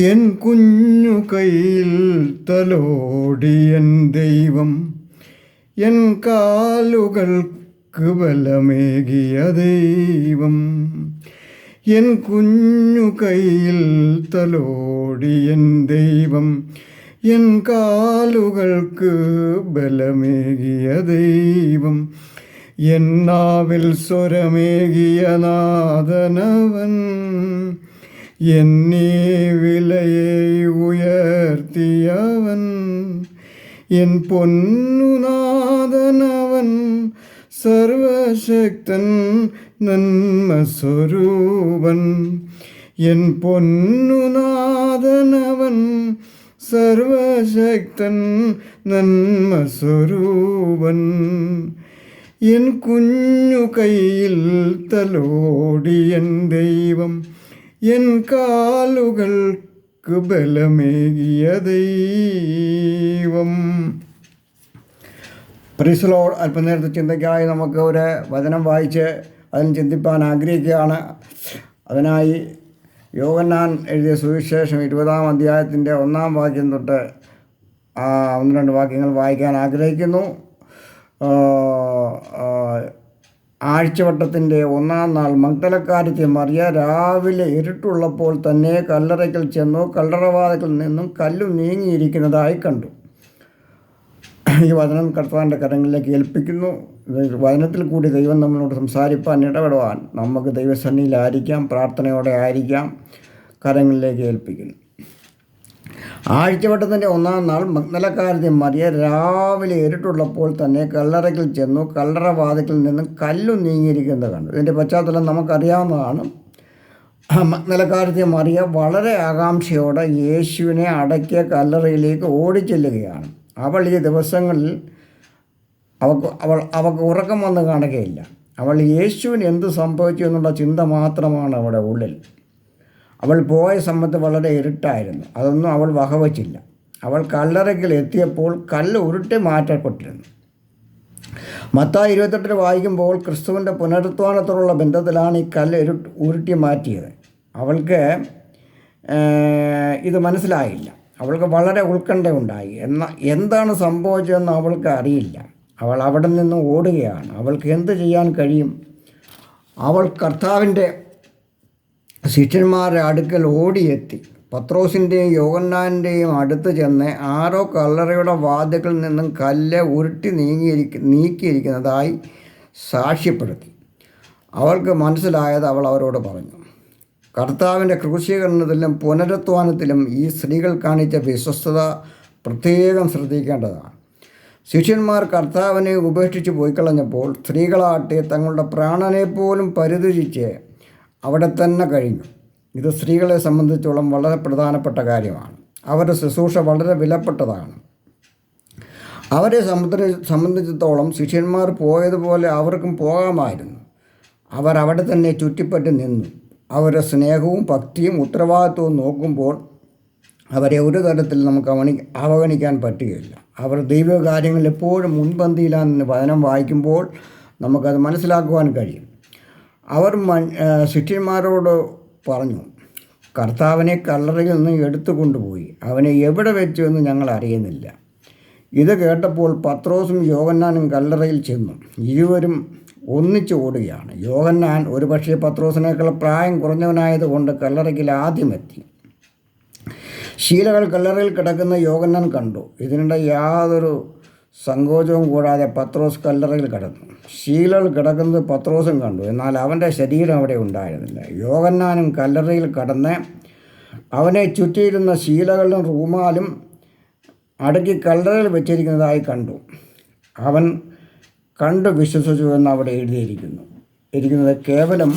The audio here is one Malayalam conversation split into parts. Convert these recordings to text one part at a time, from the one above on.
എൻ കുഞ്ഞു കയ്യിൽ തലോടിയൻ ദൈവം, എൻ കാലുകൾക്ക് ബലമേകിയ ദൈവം. എൻ കുഞ്ഞു കയ്യിൽ തലോടിയൻ ദൈവം, എൻ കാലുകൾക്ക് ബലമേകിയ ദൈവം. എൻ നാവിൽ സ്വരമേകിയ നാഥനവൻ, എന്നീ വിലയെ ഉയർത്തിയവൻ. എൻ പൊന്നുനാഥനവൻ, സർവശക്തൻ നന്മസ്വരൂപൻ. എൻ പൊന്നുനാഥനവൻ, സർവശക്തൻ നന്മസ്വരൂപൻ. എൻ കുഞ്ഞു കയ്യിൽ തലോടിയൻ ദൈവം, എൻ കാലുകൾക്ക് ബലമേകിയ ദൈവം. Praise the Lord. അല്പനേരത്തെ ചിന്തയ്ക്കായി നമുക്ക് ഒരു വചനം വായിച്ച് അതിന് ചിന്തിപ്പാൻ ആഗ്രഹിക്കുകയാണ്. അതിനായി യോഹന്നാൻ എഴുതിയ സുവിശേഷം 20-ാം അധ്യായത്തിൻ്റെ 1-ാം വാക്യം തൊട്ട് 1-2 വാക്യങ്ങൾ വായിക്കാൻ ആഗ്രഹിക്കുന്നു. ആഴ്ചവട്ടത്തിൻ്റെ 1-ാം നാൾ മഗ്ദലക്കാരത്തി മറിയ രാവിലെ ഇരുട്ടുള്ളപ്പോൾ തന്നെ കല്ലറയ്ക്കൽ ചെന്നു. കല്ലറവാതിൽക്കൽ നിന്നും കല്ലു നീങ്ങിയിരിക്കുന്നതായി കണ്ടു. ഈ വചനം കർത്താവിൻ്റെ കരങ്ങളിലേക്ക് ഏൽപ്പിക്കുന്നു. വചനത്തിൽ കൂടി ദൈവം നമ്മളോട് സംസാരിപ്പാൻ ഇടപെടുവാൻ നമുക്ക് ദൈവസന്നിധിയിലായിരിക്കാം, പ്രാർത്ഥനയോടെ ആയിരിക്കാം. കരങ്ങളിലേക്ക് ഏൽപ്പിക്കുന്നു. ആഴ്ചവട്ടത്തിൻ്റെ 1-ാം നാൾ മഗ്ദലക്കാരത്തി മറിയ രാവിലെ ഇരുട്ടുള്ളപ്പോൾ തന്നെ കല്ലറയ്ക്കൽ ചെന്നു. കല്ലറവാതിൽക്കൽ നിന്നും കല്ലു നീങ്ങിയിരിക്കുന്നത് കണ്ടു. ഇതിൻ്റെ പശ്ചാത്തലം നമുക്കറിയാവുന്നതാണ്. മഗ്ദലക്കാരത്തി മറിയ വളരെ ആകാംക്ഷയോടെ യേശുവിനെ അടക്കിയ കല്ലറയിലേക്ക് ഓടിച്ചെല്ലുകയാണ്. അവൾ ഈ ദിവസങ്ങളിൽ അവൾക്ക് ഉറക്കം വന്ന് കാണുകയില്ല. അവൾ യേശുവിന് എന്ത് സംഭവിച്ചു എന്നുള്ള ചിന്ത മാത്രമാണ് അവിടെ ഉള്ളിൽ. അവൾ പോയ സമയത്ത് വളരെ ഇരുട്ടായിരുന്നു. അതൊന്നും അവൾ വകവച്ചില്ല. അവൾ കല്ലറയ്ക്കൽ എത്തിയപ്പോൾ കല്ല് ഉരുട്ടി മാറ്റപ്പെട്ടിരുന്നു. മത്തായി 28 വായിക്കുമ്പോൾ ക്രിസ്തുവിൻ്റെ പുനരുത്ഥാനത്തോടുള്ള ബന്ധത്തിലാണ് ഈ കല്ല് ഉരുട്ടി മാറ്റിയത്. അവൾക്ക് ഇത് മനസ്സിലായില്ല. അവൾക്ക് വളരെ ഉത്കണ്ഠ ഉണ്ടായി. എന്താണ് സംഭവിച്ചതെന്ന് അവൾക്ക് അറിയില്ല. അവൾ അവിടെ നിന്ന് ഓടുകയാണ്. അവൾക്ക് എന്ത് ചെയ്യാൻ കഴിയും? അവൾ കർത്താവിൻ്റെ ശിഷ്യന്മാരുടെ അടുക്കൽ ഓടിയെത്തി പത്രോസിൻ്റെയും യോഹന്നാൻ്റെയും അടുത്ത് ചെന്ന് ആരോ കല്ലറയുടെ വാതിൽക്കൽ നിന്നും കല്ല് ഉരുട്ടി നീക്കിയിരിക്കുന്നതായി സാക്ഷ്യപ്പെടുത്തി. അവൾക്ക് മനസ്സിലായത് അവൾ അവരോട് പറഞ്ഞു. കർത്താവിൻ്റെ ക്രൂശീകരണത്തിലും പുനരുത്ഥാനത്തിലും ഈ സ്ത്രീകൾ കാണിച്ച വിശ്വസ്തത പ്രത്യേകം ശ്രദ്ധിക്കേണ്ടതാണ്. ശിഷ്യന്മാർ കർത്താവിനെ ഉപേക്ഷിച്ച് പോയിക്കളഞ്ഞപ്പോൾ സ്ത്രീകളാട്ടെ തങ്ങളുടെ പ്രാണനെ പോലും പരിത്യജിച്ച് അവിടെ തന്നെ കഴിഞ്ഞു. ഇത് സ്ത്രീകളെ സംബന്ധിച്ചോളം വളരെ പ്രധാനപ്പെട്ട കാര്യമാണ്. അവരുടെ ശുശ്രൂഷ വളരെ വിലപ്പെട്ടതാണ്. അവരെ സംബന്ധിച്ചിടത്തോളം ശിഷ്യന്മാർ പോയതുപോലെ അവർക്കും പോകാമായിരുന്നു. അവർ അവിടെ തന്നെ ചുറ്റിപ്പറ്റി നിന്നു. അവരുടെ സ്നേഹവും ഭക്തിയും ഉത്തരവാദിത്വവും നോക്കുമ്പോൾ അവരെ ഒരു തരത്തിൽ നമുക്ക് അവഗണിക്കാൻ പറ്റുകയില്ല. അവർ ദൈവകാര്യങ്ങളിൽ എപ്പോഴും മുൻപന്തിയിലാണെന്ന് വചനം വായിക്കുമ്പോൾ നമുക്കത് മനസ്സിലാക്കുവാൻ കഴിയും. അവർ ശിഷ്യന്മാരോട് പറഞ്ഞു, കർത്താവിനെ കല്ലറയിൽ നിന്ന് എടുത്തു കൊണ്ടുപോയി. അവനെ എവിടെ വെച്ചു എന്ന് ഞങ്ങൾ അറിയുന്നില്ല. ഇത് കേട്ടപ്പോൾ പത്രോസും യോഹന്നാനും കല്ലറയിൽ ചെന്നു. ഇരുവരും ഒന്നിച്ച് ഓടുകയാണ്. യോഹന്നാൻ ഒരുപക്ഷെ പത്രോസിനേക്കാൾ പ്രായം കുറഞ്ഞവനായതുകൊണ്ട് കല്ലറയ്ക്കൽ ആദ്യമെത്തി. ശീലകൾ കല്ലറയിൽ കിടക്കുന്ന യോഹന്നാൻ കണ്ടു. ഇതിനിടെ യാതൊരു സങ്കോചവും കൂടാതെ പത്രോസ് കല്ലറയിൽ കിടന്നു. ശീലകൾ കിടക്കുന്നത് പത്രോസും കണ്ടു. എന്നാൽ അവൻ്റെ ശരീരം അവിടെ ഉണ്ടായിരുന്നില്ല. യോഹന്നാനും കല്ലറയിൽ കടന്ന് അവനെ ചുറ്റിയിരുന്ന ശീലകളും റൂമാലും അടുക്കി കല്ലറയിൽ വെച്ചിരിക്കുന്നതായി കണ്ടു. അവൻ കണ്ടു വിശ്വസിച്ചു എന്ന് അവിടെ എഴുതിയിരിക്കുന്നത് കേവലം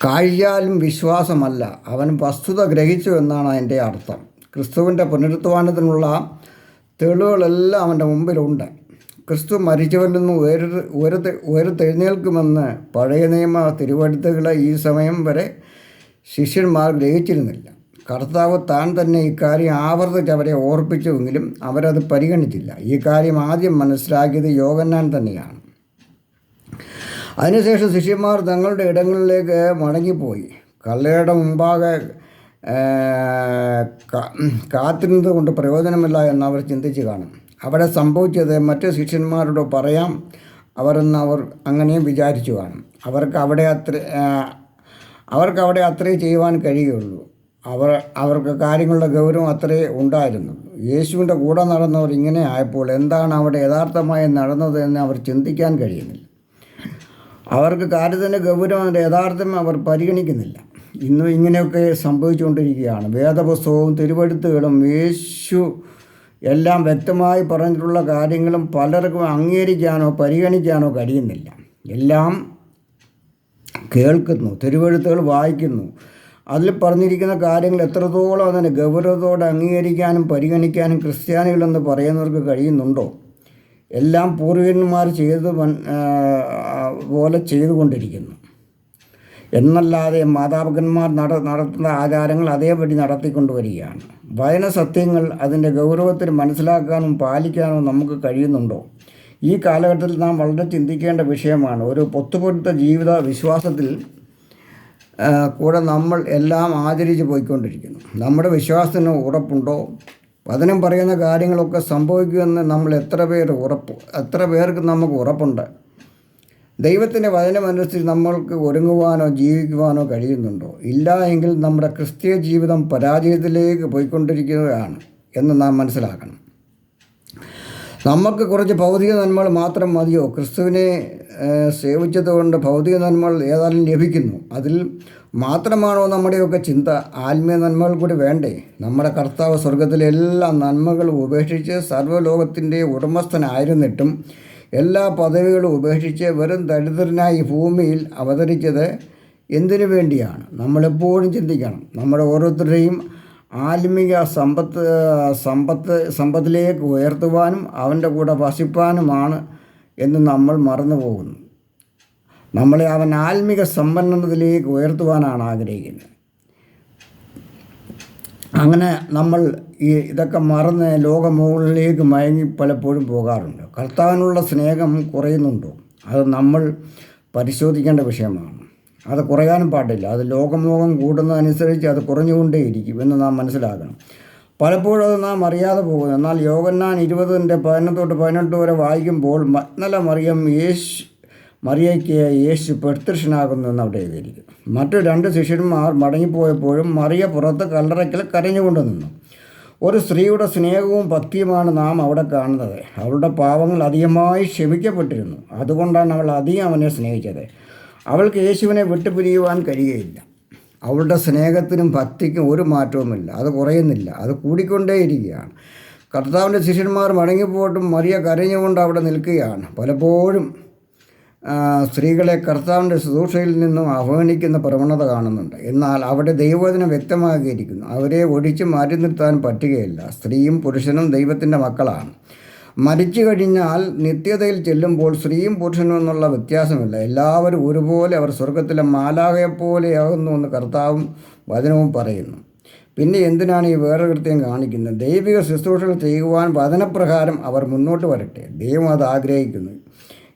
കാഴ്ചയാലും വിശ്വാസമല്ല, അവൻ വസ്തുത ഗ്രഹിച്ചു എന്നാണ് അതിൻ്റെ അർത്ഥം. ക്രിസ്തുവിൻ്റെ പുനരുത്ഥാനത്തിനുള്ള തെളിവുകളെല്ലാം അവൻ്റെ മുമ്പിലുണ്ട്. ക്രിസ്തു മരിച്ചവരിൽ നിന്ന് ഉയർത്തെഴുന്നേൽക്കുമെന്ന് പഴയ നിയമ തിരുവെഴുത്തുകളെ ഈ സമയം വരെ ശിഷ്യന്മാർ ഗ്രഹിച്ചിരുന്നില്ല. കർത്താവ് താൻ തന്നെ ഇക്കാര്യം ആവർത്തിച്ച് അവരെ ഓർപ്പിച്ചുവെങ്കിലും അവരത് പരിഗണിച്ചില്ല. ഈ കാര്യം ആദ്യം മനസ്സിലാക്കിയത് യോഹന്നാൻ തന്നെയാണ്. അതിനുശേഷം ശിഷ്യന്മാർ തങ്ങളുടെ ഇടങ്ങളിലേക്ക് മടങ്ങിപ്പോയി. കല്ലറയുടെ മുമ്പാകെ കാത്തിരുന്നത് കൊണ്ട് പ്രയോജനമില്ല എന്നവർ ചിന്തിച്ച് കാണും. അവിടെ സംഭവിച്ചത് മറ്റ് ശിഷ്യന്മാരോട് പറയാം അവർ അങ്ങനെയും വിചാരിച്ചു കാണും. അവർക്ക് അത്രേ ചെയ്യുവാൻ കഴിയുള്ളൂ. അവർക്ക് കാര്യങ്ങളുടെ ഗൗരവം അത്രേ ഉണ്ടായിരുന്നു. യേശുവിൻ്റെ കൂടെ നടന്നവർ ഇങ്ങനെ ആയപ്പോൾ എന്താണ് അവിടെ യഥാർത്ഥമായി നടന്നത് എന്ന് അവർ ചിന്തിക്കാൻ കഴിയുന്നില്ല. അവർക്ക് കാര്യത്തിൻ്റെ ഗൗരവം, അതിൻ്റെ യഥാർത്ഥം അവർ പരിഗണിക്കുന്നില്ല. ഇന്നും ഇങ്ങനെയൊക്കെ സംഭവിച്ചുകൊണ്ടിരിക്കുകയാണ്. വേദപുസ്തകവും തിരുവെഴുത്തുകളും യേശു എല്ലാം വ്യക്തമായി പറഞ്ഞിട്ടുള്ള കാര്യങ്ങളും പലർക്കും അംഗീകരിക്കാനോ പരിഗണിക്കാനോ കഴിയുന്നില്ല. എല്ലാം കേൾക്കുന്നു, തിരുവെഴുത്തുകൾ വായിക്കുന്നു. അതിൽ പറഞ്ഞിരിക്കുന്ന കാര്യങ്ങൾ എത്രത്തോളം അതിനെ ഗൗരവത്തോടെ അംഗീകരിക്കാനും പരിഗണിക്കാനും ക്രിസ്ത്യാനികളെന്ന് പറയുന്നവർക്ക് കഴിയുന്നുണ്ടോ? എല്ലാം പൂർവികന്മാർ പോലെ ചെയ്തുകൊണ്ടിരിക്കുന്നു എന്നല്ലാതെ മാതാപിതാക്കന്മാർ നടത്തുന്ന ആചാരങ്ങൾ അതേപടി നടത്തിക്കൊണ്ടുവരികയാണ്. വചന സത്യങ്ങൾ അതിൻ്റെ ഗൗരവത്തിൽ മനസ്സിലാക്കാനും പാലിക്കാനും നമുക്ക് കഴിയുന്നുണ്ടോ? ഈ കാലഘട്ടത്തിൽ നാം വളരെ ചിന്തിക്കേണ്ട വിഷയമാണ്. ഒരു പൊത്തുപൊരുത്ത ജീവിത വിശ്വാസത്തിൽ കൂടെ നമ്മൾ എല്ലാം ആചരിച്ച് പോയിക്കൊണ്ടിരിക്കുന്നു. നമ്മുടെ വിശ്വാസത്തിന് ഉറപ്പുണ്ടോ? വചനം പറയുന്ന കാര്യങ്ങളൊക്കെ സംഭവിക്കുമെന്ന് നമ്മൾ എത്ര പേർക്ക് നമുക്ക് ഉറപ്പുണ്ട്? ദൈവത്തിൻ്റെ വചനമനുസരിച്ച് നമ്മൾക്ക് ഒരുങ്ങുവാനോ ജീവിക്കുവാനോ കഴിയുന്നുണ്ടോ? ഇല്ല എങ്കിൽ നമ്മുടെ ക്രിസ്തീയ ജീവിതം പരാജയത്തിലേക്ക് പോയിക്കൊണ്ടിരിക്കുകയാണ് എന്ന് നാം മനസ്സിലാക്കണം. നമുക്ക് കുറച്ച് ഭൗതിക നന്മകൾ മാത്രം മതിയോ? ക്രിസ്തുവിനെ സേവിച്ചതുകൊണ്ട് ഭൗതിക നന്മകൾ ഏതായാലും ലഭിക്കുന്നു. അതിൽ മാത്രമാണോ നമ്മുടെയൊക്കെ ചിന്ത? ആത്മീയ നന്മകൾ കൂടി വേണ്ടേ? നമ്മുടെ കർത്താവ് സ്വർഗത്തിലെ എല്ലാ നന്മകളും ഉപേക്ഷിച്ച് സർവ്വലോകത്തിൻ്റെ ഉടമസ്ഥനായിരുന്നിട്ടും എല്ലാ പദവികളും ഉപേക്ഷിച്ച് വെറും ദരിദ്രനായി ഭൂമിയിൽ അവതരിച്ചത് എന്തിനു വേണ്ടിയാണ്? നമ്മളെപ്പോഴും ചിന്തിക്കണം. നമ്മുടെ ഓരോരുത്തരുടെയും ആത്മീയ സമ്പത്തിലേക്ക് ഉയർത്തുവാനും അവൻ്റെ കൂടെ വസിപ്പാനുമാണ് എന്ന് നമ്മൾ മറന്നു പോകുന്നു. നമ്മളെ അവൻ ആത്മീക സമ്പന്നതയിലേക്ക് ഉയർത്തുവാനാണ് ആഗ്രഹിക്കുന്നത്. അങ്ങനെ നമ്മൾ ഇതൊക്കെ മറന്ന് ലോകമുകളിലേക്ക് മയങ്ങി പലപ്പോഴും പോകാറുണ്ട്. കർത്താവിനുള്ള സ്നേഹം കുറയുന്നുണ്ടോ? അത് നമ്മൾ പരിശോധിക്കേണ്ട വിഷയമാണ്. അത് കുറയാനും പാടില്ല. അത് ലോകമോഹം കൂടുന്നതനുസരിച്ച് അത് കുറഞ്ഞുകൊണ്ടേയിരിക്കും എന്ന് നാം മനസ്സിലാക്കണം. പലപ്പോഴും അത് നാം അറിയാതെ പോകുന്നു. എന്നാൽ യോഹന്നാൻ 20:11-18 വരെ വായിക്കുമ്പോൾ മഗ്ദല മറിയയ്ക്ക് യേശു പ്രത്യക്ഷനാകുന്നു എന്ന് അവിടെ എഴുതിയിരിക്കുന്നു. മറ്റു 2 ശിഷ്യന്മാർ മടങ്ങിപ്പോയപ്പോഴും മറിയ പുറത്ത് കല്ലറയ്ക്കൽ കരഞ്ഞുകൊണ്ട് നിന്നു. ഒരു സ്ത്രീയുടെ സ്നേഹവും ഭക്തിയുമാണ് നാം അവിടെ കാണുന്നത്. അവളുടെ പാവങ്ങൾ അധികമായി ക്ഷമിക്കപ്പെട്ടിരുന്നു. അതുകൊണ്ടാണ് അവൾ അധികം അവനെ സ്നേഹിച്ചത്. അവൾക്ക് യേശുവിനെ വിട്ടുപിരിയുവാൻ കഴിയുകയില്ല. അവളുടെ സ്നേഹത്തിനും ഭക്തിക്കും ഒരു മാറ്റവുമില്ല. അത് കുറയുന്നില്ല, അത് കൂടിക്കൊണ്ടേയിരിക്കുകയാണ്. കർത്താവിൻ്റെ ശിഷ്യന്മാർ മടങ്ങിപ്പോയിട്ടും മറിയ കരഞ്ഞുകൊണ്ട് അവിടെ നിൽക്കുകയാണ്. പലപ്പോഴും സ്ത്രീകളെ കർത്താവിൻ്റെ ശുശ്രൂഷയിൽ നിന്നും അവഗണിക്കുന്ന പ്രവണത കാണുന്നുണ്ട്. എന്നാൽ അവിടെ ദൈവവചനം വ്യക്തമാക്കിയിരിക്കുന്നു. അവരെ ഒഴിച്ചു മാറ്റി നിർത്താൻ പറ്റുകയില്ല. സ്ത്രീയും പുരുഷനും ദൈവത്തിൻ്റെ മക്കളാണ്. മരിച്ചു കഴിഞ്ഞാൽ നിത്യതയിൽ ചെല്ലുമ്പോൾ സ്ത്രീയും പുരുഷനും എന്നുള്ള വ്യത്യാസമില്ല. എല്ലാവരും ഒരുപോലെ അവർ സ്വർഗത്തിലെ മാലാഖയെപ്പോലെയാകുന്നു എന്ന് കർത്താവും വചനവും പറയുന്നു. പിന്നെ എന്തിനാണ് ഈ വേറൊരുത്യം കാണിക്കുന്നത്? ദൈവിക ശുശ്രൂഷകൾ ചെയ്യുവാൻ വചനപ്രകാരം അവർ മുന്നോട്ട് വരട്ടെ. ദൈവം അത് ആഗ്രഹിക്കുന്നു.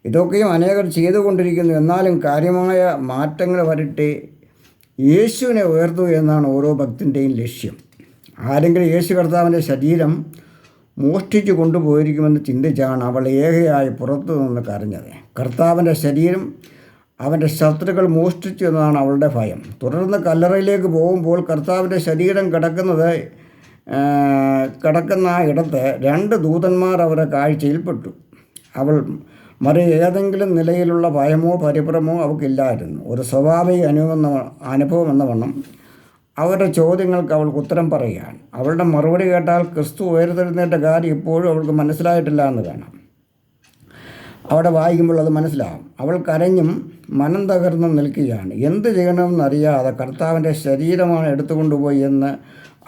ഇതൊക്കെയും അനേകർ ചെയ്തുകൊണ്ടിരിക്കുന്നു. എന്നാലും കാര്യമായ മാറ്റങ്ങൾ വരട്ടെ. യേശുവിനെ ഉയർത്തുക എന്നാണ് ഓരോ ഭക്തൻ്റെയും ലക്ഷ്യം. ആരെങ്കിലും യേശു കർത്താവിൻ്റെ ശരീരം മോഷ്ടിച്ചു കൊണ്ടുപോയിരിക്കുമെന്ന് ചിന്തിച്ചാണ് അവൾ ഏകയായി പുറത്തു നിന്ന് കരഞ്ഞത്. കർത്താവിൻ്റെ ശരീരം അവൻ്റെ ശത്രുക്കൾ മോഷ്ടിച്ചു എന്നതാണ് അവളുടെ ഭയം. തുടർന്ന് കല്ലറയിലേക്ക് പോകുമ്പോൾ കർത്താവിൻ്റെ ശരീരം കിടക്കുന്ന ഇടത്ത് 2 ദൂതന്മാർ അവരുടെ കാഴ്ചയിൽപ്പെട്ടു. അവൾ ഏതെങ്കിലും നിലയിലുള്ള ഭയമോ പരിഭ്രമോ അവൾക്കില്ലായിരുന്നു. ഒരു സ്വാഭാവിക അനുഭവം എന്ന വണ്ണം അവരുടെ ചോദ്യങ്ങൾക്ക് അവൾക്ക് ഉത്തരം പറയുകയാണ്. അവളുടെ മറുപടി കേട്ടാൽ ക്രിസ്തു ഉയർത്തെഴുന്നേറ്റ കാര്യം ഇപ്പോഴും അവൾക്ക് മനസ്സിലായിട്ടില്ല എന്ന് കാണാം. അവിടെ വായിക്കുമ്പോൾ അത് മനസ്സിലാകും. അവൾ കരഞ്ഞും മനം തകർന്നും നിൽക്കുകയാണ്. എന്ത് ചെയ്യണമെന്നറിയാതെ കർത്താവിൻ്റെ ശരീരമാണ് എടുത്തുകൊണ്ടുപോയി എന്ന്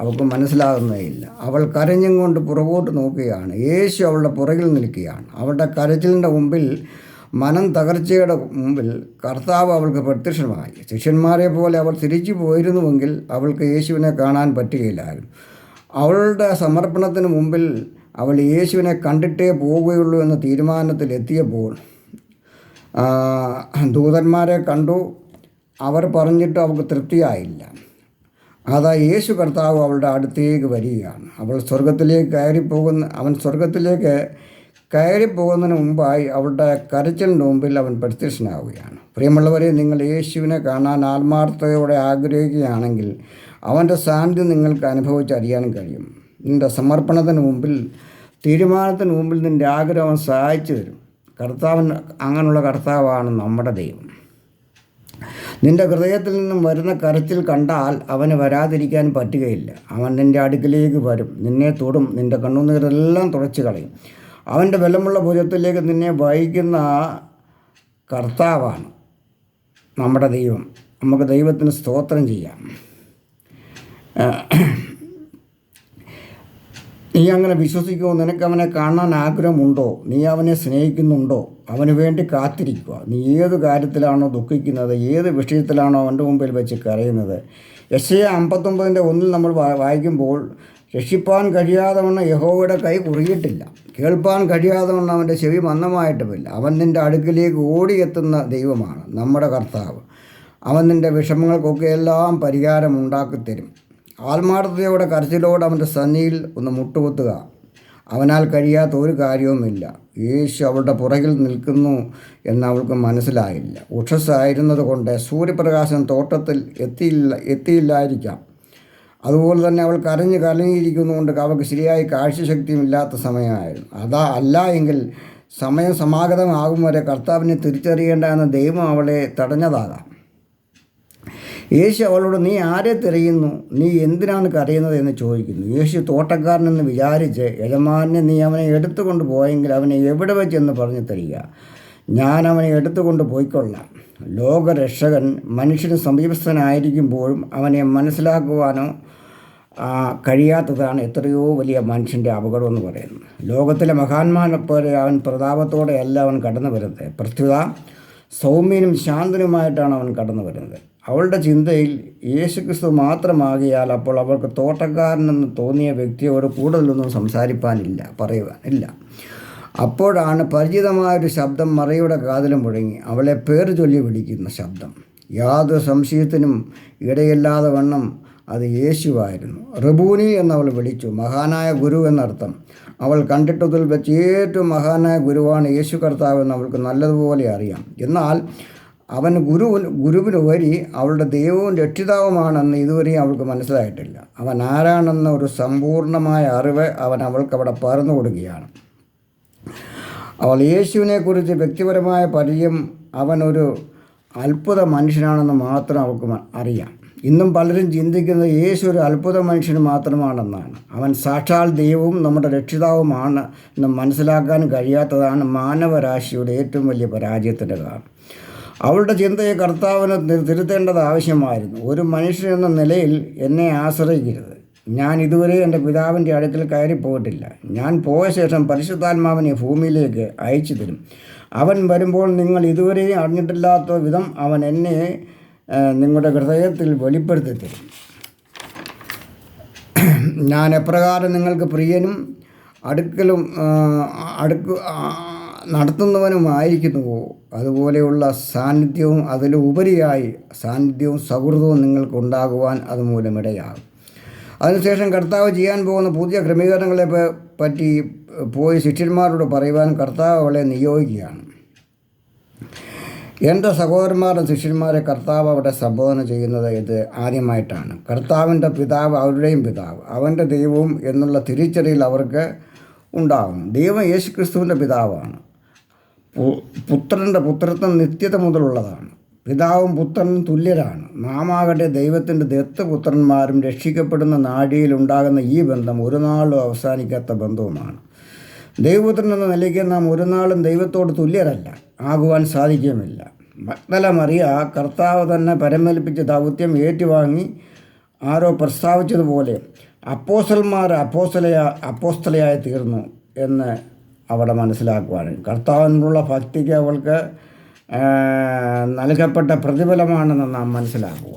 അവൾക്ക് മനസ്സിലാകുന്നേയില്ല. അവൾ കരഞ്ഞും കൊണ്ട് പുറകോട്ട് നോക്കുകയാണ്. യേശു അവളുടെ പുറകിൽ നിൽക്കുകയാണ്. അവളുടെ കരച്ചിലിൻ്റെ മുമ്പിൽ, മനം തകർച്ചയുടെ മുമ്പിൽ കർത്താവ് അവൾക്ക് പ്രത്യക്ഷമായി. ശിഷ്യന്മാരെ പോലെ അവൾ തിരിച്ചു പോയിരുന്നുവെങ്കിൽ അവൾക്ക് യേശുവിനെ കാണാൻ പറ്റുകയില്ലായിരുന്നു. അവളുടെ സമർപ്പണത്തിന് മുമ്പിൽ അവൾ യേശുവിനെ കണ്ടിട്ടേ പോവുകയുള്ളൂ എന്ന തീരുമാനത്തിലെത്തിയപ്പോൾ ദൂതന്മാരെ കണ്ടു. അവർ പറഞ്ഞിട്ട് അവൾക്ക് തൃപ്തിയായില്ല. അതാ യേശു കർത്താവ് അവളുടെ അടുത്തേക്ക് വരികയാണ്. അവൻ സ്വർഗത്തിലേക്ക് കയറിപ്പോകുന്നതിന് മുമ്പായി അവളുടെ കരച്ചിലിന് മുമ്പിൽ അവൻ പ്രത്യക്ഷനാവുകയാണ്. പ്രിയമുള്ളവരെ, നിങ്ങൾ യേശുവിനെ കാണാൻ ആത്മാർത്ഥതയോടെ ആഗ്രഹിക്കുകയാണെങ്കിൽ അവൻ്റെ സാന്നിധ്യം നിങ്ങൾക്ക് അനുഭവിച്ചറിയാൻ കഴിയും. നിൻ്റെ സമർപ്പണത്തിന് മുമ്പിൽ, തീരുമാനത്തിന് മുമ്പിൽ നിൻ്റെ ആഗ്രഹം അവൻ സഹായിച്ചു തരും. അങ്ങനെയുള്ള കർത്താവാണ് നമ്മുടെ ദൈവം. നിൻ്റെ ഹൃദയത്തിൽ നിന്നും വരുന്ന കരച്ചിൽ കണ്ടാൽ അവന് വരാതിരിക്കാൻ പറ്റുകയില്ല. അവൻ നിൻ്റെ അടുക്കിലേക്ക് വരും, നിന്നെ തൊടും, നിൻ്റെ കണ്ണുനീരെല്ലാം തുടച്ചു കളയും. അവൻ്റെ ബലമുള്ള ഭുജത്തിലേക്ക് നിന്നെ വഹിക്കുന്ന കർത്താവാണ് നമ്മുടെ ദൈവം. നമുക്ക് ദൈവത്തിന് സ്തോത്രം ചെയ്യാം. നീ അങ്ങനെ വിശ്വസിക്കുമോ? നിനക്ക് അവനെ കാണാൻ ആഗ്രഹമുണ്ടോ? നീ അവനെ സ്നേഹിക്കുന്നുണ്ടോ? അവന് വേണ്ടി കാത്തിരിക്കുക. നീ ഏത് കാര്യത്തിലാണോ ദുഃഖിക്കുന്നത്, ഏത് വിഷയത്തിലാണോ അവൻ്റെ മുമ്പിൽ വെച്ച് കരയുന്നത്? യെശയ്യാ 59:1 നമ്മൾ വായിക്കുമ്പോൾ, രക്ഷിപ്പാൻ കഴിയാതവണ്ണം യഹോവയുടെ കൈ കുറുകിയിട്ടില്ല, കേൾപ്പാൻ കഴിയാതവണ്ണം അവൻ്റെ ചെവി മന്ദമായിട്ടുമില്ല. അവൻ നിൻ്റെ അടുക്കിലേക്ക് ഓടിയെത്തുന്ന ദൈവമാണ് നമ്മുടെ കർത്താവ്. അവൻ നിൻ്റെ വിഷമങ്ങൾക്കൊക്കെ എല്ലാം പരിഹാരം ഉണ്ടാക്കിത്തരും. ആത്മാർത്ഥതയോടെ കരച്ചിലോടെ അവൻ്റെ സന്നിധിയിൽ ഒന്ന് മുട്ടുകുത്തുക. അവനാൽ കഴിയാത്ത ഒരു കാര്യവുമില്ല. യേശു അവളുടെ പുറകിൽ നിൽക്കുന്നു എന്ന് അവൾക്ക് മനസ്സിലായില്ല. ഉഷസ്സായിരുന്നത് കൊണ്ട് സൂര്യപ്രകാശം തോട്ടത്തിൽ എത്തിയില്ലായിരിക്കാം. അതുപോലെ തന്നെ അവൾ കലങ്ങിയിരിക്കുന്നതുകൊണ്ട് അവൾക്ക് ശരിയായി കാഴ്ചശക്തിയുമില്ലാത്ത സമയമായിരുന്നു. അല്ല എങ്കിൽ സമയം സമാഗതമാകും വരെ കർത്താവിനെ തിരിച്ചറിയേണ്ട എന്ന ദൈവം അവളെ തടഞ്ഞതാകാം. യേശു അവളോട്, നീ ആരെ തിരയുന്നു? നീ എന്തിനാണ് കരയുന്നത് എന്ന് ചോദിക്കുന്നു. യേശു തോട്ടക്കാരനെന്ന് വിചാരിച്ച്, യജമാനെ, നീ അവനെ എടുത്തുകൊണ്ട് പോയെങ്കിൽ അവനെ എവിടെ വെച്ചെന്ന് പറഞ്ഞു തരിക, ഞാൻ അവനെ എടുത്തുകൊണ്ട് പോയിക്കൊള്ളാം. ലോകരക്ഷകൻ മനുഷ്യന് സമീപസ്ഥനായിരിക്കുമ്പോഴും അവനെ മനസ്സിലാക്കുവാനോ കഴിയാത്തതാണ് എത്രയോ വലിയ മനുഷ്യൻ്റെ അപകടം എന്ന് പറയുന്നത്. ലോകത്തിലെ മഹാന്മാരെ പോലെ അവൻ പ്രതാപത്തോടെയല്ല അവൻ കടന്നു വരുന്നത്. പ്രത്യുത സൗമ്യനും ശാന്തനുമായിട്ടാണ് അവൻ കടന്നു വരുന്നത്. അവളുടെ ചിന്തയിൽ യേശുക്രിസ്തു മാത്രമാകിയാൽ അപ്പോൾ അവൾക്ക് തോട്ടക്കാരനെന്ന് തോന്നിയ വ്യക്തിയോട് കൂടുതലൊന്നും പറയുവാനില്ല. അപ്പോഴാണ് പരിചിതമായൊരു ശബ്ദം മറിയുടെ കാതിലും മുഴങ്ങി, അവളെ പേര് ചൊല്ലി വിളിക്കുന്ന ശബ്ദം. യാതൊരു സംശയത്തിനും ഇടയില്ലാതെ വണ്ണം അത് യേശുവായിരുന്നു. റബൂനി എന്നവൾ വിളിച്ചു, മഹാനായ ഗുരു എന്നർത്ഥം. അവൾ കണ്ടിട്ടതിൽ വെച്ച് ഏറ്റവും മഹാനായ ഗുരുവാണ് യേശു കർത്താവ് എന്ന് അവൾക്ക് നല്ലതുപോലെ അറിയാം. എന്നാൽ അവൻ ഗുരുവിനുപരി അവളുടെ ദൈവവും രക്ഷിതാവുമാണെന്ന് ഇതുവരെയും അവൾക്ക് മനസ്സിലായിട്ടില്ല. അവൻ ആരാണെന്ന ഒരു സമ്പൂർണ്ണമായ അറിവ് അവൾക്കവിടെ പകർന്നു കൊടുക്കുകയാണ്. അവൾ യേശുവിനെക്കുറിച്ച് വ്യക്തിപരമായ പരിചയം, അവനൊരു അത്ഭുത മനുഷ്യനാണെന്ന് മാത്രം അവൾക്ക് അറിയാം. ഇന്നും പലരും ചിന്തിക്കുന്നത് യേശു ഒരു അത്ഭുത മനുഷ്യന് മാത്രമാണെന്നാണ്. അവൻ സാക്ഷാൽ ദൈവവും നമ്മുടെ രക്ഷിതാവുമാണ് എന്ന് മനസ്സിലാക്കാൻ കഴിയാത്തതാണ് മാനവരാശിയുടെ ഏറ്റവും വലിയ പരാജയത്തിൻ്റെ കാരണം. അവളുടെ ചിന്തയെ കർത്താവിന് തിരുത്തേണ്ടത് ആവശ്യമായിരുന്നു. ഒരു മനുഷ്യൻ എന്ന നിലയിൽ എന്നെ ആശ്രയിക്കരുത്. ഞാൻ ഇതുവരെ എൻ്റെ പിതാവിൻ്റെ അടുക്കൽ കയറിപ്പോയിട്ടില്ല. ഞാൻ പോയ ശേഷം പരിശുദ്ധാത്മാവിനെ ഭൂമിയിലേക്ക് അയച്ചു തരും. അവൻ വരുമ്പോൾ നിങ്ങൾ ഇതുവരെയും അറിഞ്ഞിട്ടില്ലാത്ത വിധം അവൻ എന്നെ നിങ്ങളുടെ ഹൃദയത്തിൽ വെളിപ്പെടുത്തി തരും. ഞാൻ എപ്രകാരം നിങ്ങൾക്ക് പ്രിയനും നടത്തുന്നവനുമായിരിക്കുന്നുവോ അതുപോലെയുള്ള സാന്നിധ്യവും അതിലുപരിയായി സാന്നിധ്യവും സൗഹൃദവും നിങ്ങൾക്കുണ്ടാകുവാൻ അതുമൂലം ഇടയാകും. അതിനുശേഷം കർത്താവ് ചെയ്യാൻ പോകുന്ന പുതിയ ക്രമീകരണങ്ങളെ പറ്റി പോയി ശിഷ്യന്മാരോട് പറയുവാൻ കർത്താവ് അവളെ നിയോഗിക്കുകയാണ്. എൻ്റെ സഹോദരന്മാരുടെ ശിഷ്യന്മാരെ കർത്താവ് അവിടെ സംബോധന ചെയ്യുന്നത് ഇത് ആദ്യമായിട്ടാണ്. കർത്താവിൻ്റെ പിതാവ് അവരുടെയും പിതാവ്, അവൻ്റെ ദൈവവും എന്നുള്ള തിരിച്ചറിയൽ അവർക്ക് ഉണ്ടാകും. ദൈവം യേശുക്രിസ്തുവിൻ്റെ പിതാവാണ്. പുത്രൻ്റെ പുത്രത്വം നിത്യത മുതലുള്ളതാണ്. പിതാവും പുത്രനും തുല്യരാണ്. നാമാകട്ടെ ദൈവത്തിൻ്റെ ദത്തപുത്രന്മാരും. രക്ഷിക്കപ്പെടുന്ന നാഴികയിൽ ഉണ്ടാകുന്ന ഈ ബന്ധം ഒരു നാളും അവസാനിക്കാത്ത ബന്ധവുമാണ്. ദൈവപുത്രൻ എന്ന നിലയ്ക്ക് നാം ഒരു നാളും ദൈവത്തോട് തുല്യരല്ല, ആകുവാൻ സാധിക്കുകയുമില്ല. മഗ്ദല മറിയ കർത്താവ് തന്നെ പരമേൽപ്പിച്ച ദൗത്യം ഏറ്റുവാങ്ങി ആരോ പ്രസ്താവിച്ചതുപോലെ അപ്പോസ്തലന്മാർ അപ്പോസ്തലയായി തീർന്നു എന്ന് അവിടെ മനസ്സിലാക്കുവാൻ കർത്താവിനുള്ള ഭക്തിക്ക് അവൾക്ക് നൽകപ്പെട്ട പ്രതിഫലമാണെന്ന് നാം മനസ്സിലാക്കുക.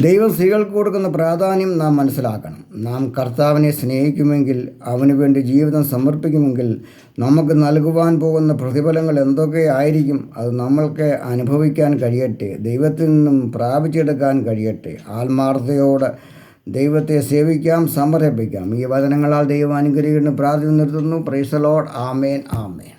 ദൈവം സ്ത്രീകൾക്ക് കൊടുക്കുന്ന പ്രാധാന്യം നാം മനസ്സിലാക്കണം. നാം കർത്താവിനെ സ്നേഹിക്കുമെങ്കിൽ, അവന് വേണ്ടി ജീവിതം സമർപ്പിക്കുമെങ്കിൽ, നമുക്ക് നൽകുവാൻ പോകുന്ന പ്രതിഫലങ്ങൾ എന്തൊക്കെയായിരിക്കും അത് നമ്മൾക്ക് അനുഭവിക്കാൻ കഴിയട്ടെ, ദൈവത്തിൽ നിന്നും പ്രാപിച്ചെടുക്കാൻ കഴിയട്ടെ. ആത്മാർത്ഥതയോടെ ദൈവത്തെ സേവിക്കാം, സമർപ്പിക്കാം. ഈ വചനങ്ങളാൽ ദൈവം അനുഗ്രഹിക്കുന്നു പ്രാർത്ഥന നിർത്തുന്നു. Price the Lord. Amen, amen.